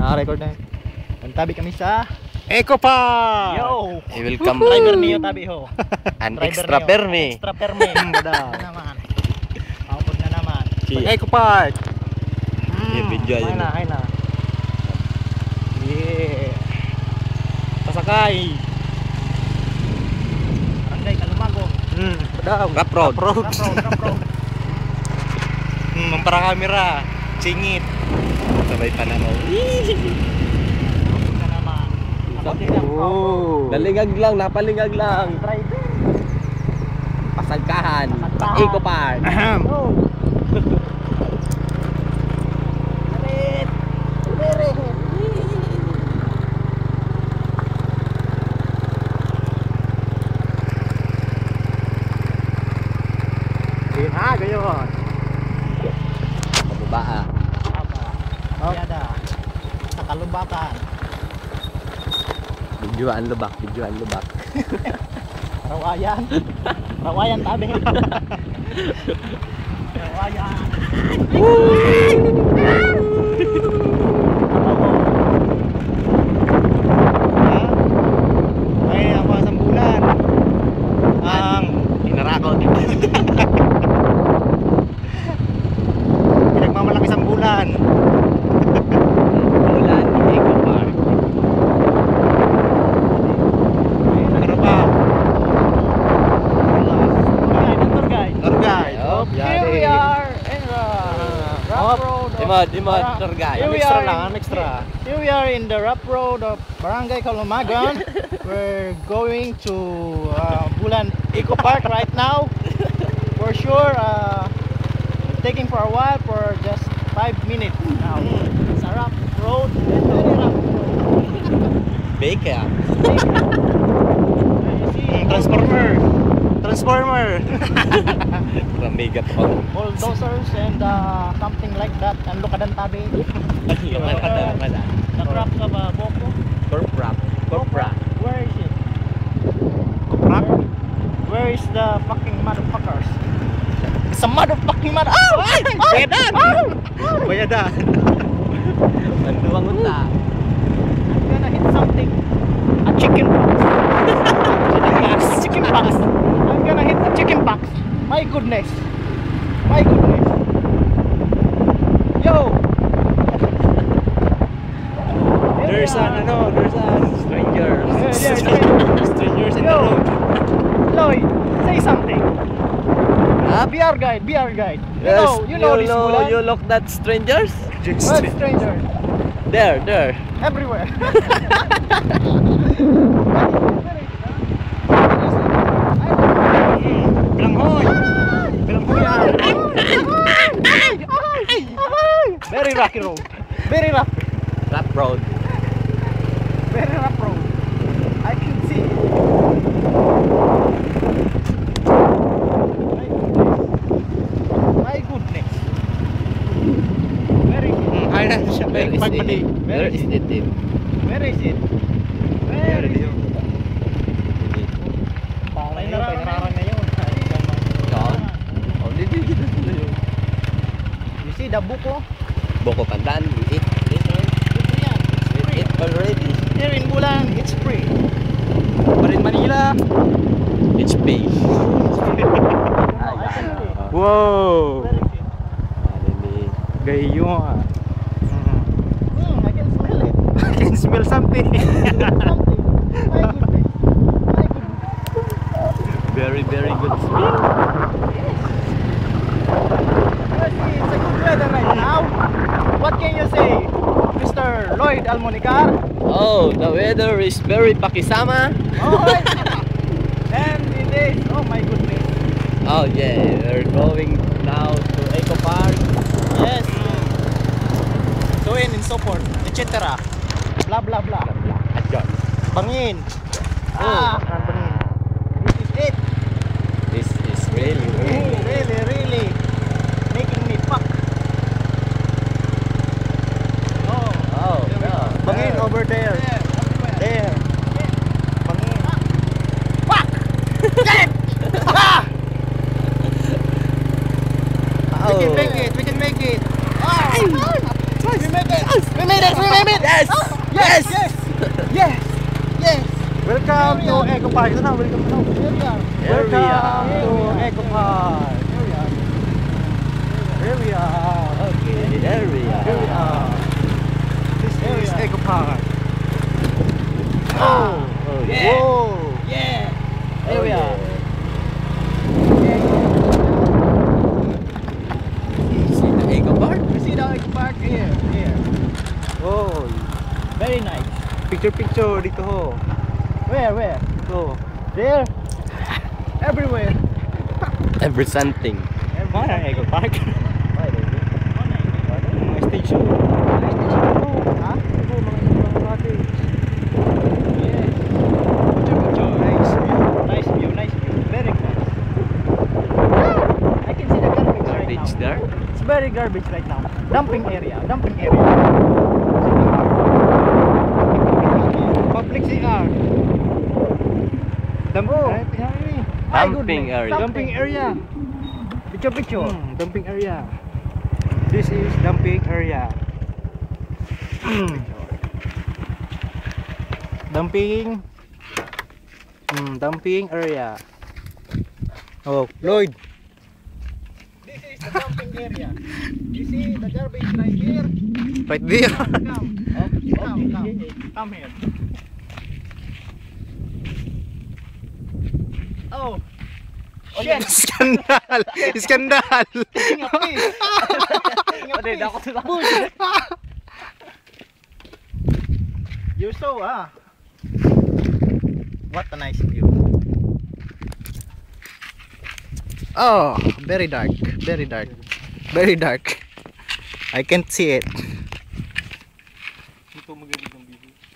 naka-record na. Tabi kami sa Eco Park! Yo! Welcome Driver niyo tabi ho. an Driver extra niyo. permi. Extra permi. Bada. Na naman. Aupod na naman. Eco Park! Video Ay yun. na, ay na. Yeah. Pasakay. Barangay Kalumago. Bada. Rap road. Rap road. Mampara kamera. Singit. Sabay pananaw. Aupod na naman. Aupod na Oh. Nalingag lang, napalingag lang. Driver. Pasagkahan. Pasagkahan. Eco Park. Go. Alit. Very. Gayon. Pababa. Oh. Yada. Sa kalubatan. Videoan lubak, videoan lubak. Rawayan. Rawayan tabi. Rawayan. Ay, ako sa bulan. Ang Tinarakot. pinagmamalaki sa bulan. Ulan, Eco Park. Ano pa? Tour guide. Tour guide. Oh, Here we are in the rough road of Imod, tour guide. Here we Extra are lang, in- extra. Here we are in the rough road of Barangay Kalumagan. We're going to Bulan Eco Park right now. For sure, taking for a while for just 5 minutes now. It's a rough road, very rough road. Bake ya. You see Transformer. Ramiga pa. bulldozers and something like that. And Lukadan tabi. Kada. The crop of Boko. Corpra. Where is it? Koprak. Where is the fucking motherfuckers? It's a motherfucking mother. Oh! Bayadan. Bayadan. Banduang unta. I'm gonna hit something. A chicken box. Chicken box. I'm gonna hit a chicken box. My goodness. My goodness. Yo. There's strangers. Strangers in the Yo. road. Lloyd, say something. BR guide. You know this Bulan. You look that strangers? Well, stranger. There. Everywhere. Bilanghoy. Bilanghoy. Very rocky road. Very rough. Rap road. Very rough road. I can see. My goodness. Very good. Ay na siya. Where is Pagpali. it? Where is it? Where is it? Where is it? Painararan na yun. Doon. Oh, dito na yun. You see the buko? Boko Pandan, we eat. Ito yan. We eat already. Here in Bulan, it's free. Pa rin Manila. It's pay. Wow. Where is it? Gayon. I can smell it. I can smell something. Something. My goodness. My goodness. Very good smell. It's a good weather right now. What can you say, Mr. Lloyd Almonicar? Oh, the weather is very pakisama. Alright. And it is. Oh my goodness. Oh yeah, we're going now to Eco Park. Yes. So in so forth, etc. Blah blah blah. Adjust. Bangin. Bangin. This is it. This is really Really making me fuck. Oh. Oh, yeah. Bangin over there. There. Bangin. Fuck! Get it! Oh. We can make it. We can make it. We make it. We made it! We made it! Yes! Yes! Yes! Yes! Yes! Welcome to Eco Park. Ito na, welcome to. Here we are. Welcome to Eco Park. Here we are. Here we are. Okay, there we are. Here we are. This Here we is are. Eco Park. Oh! Oh, Yeah. Whoa! Yeah! Here we are. See the Eco Park? You see the Eco Park here. Here. Oh, Very nice. picture dito ho. Where? Where? Ito. There. Everywhere. Every something. Mana ang Eco Park? Mga station. Ha? Ito, mga cottage. Yes. Picture. Nice view. Nice view. Nice view. Very nice. I can see the garbage right Garbage now. there? It's very garbage right now. Dumping area. Dumping area. Public CR. Oh. My Dumping goodness. area. Dumping area. Picture. Dumping area. This is dumping area. Dumping. Dumping area. Oh, Lloyd. This is the dumping area. You see the garbage right here? Right there. Come here. Oh. Shit. Skandal. Skandal. Taking a piss. Taking a piss. Bullshit. You saw, ah. What a nice view. Oh, very dark. Very dark. Very dark. I can't see it.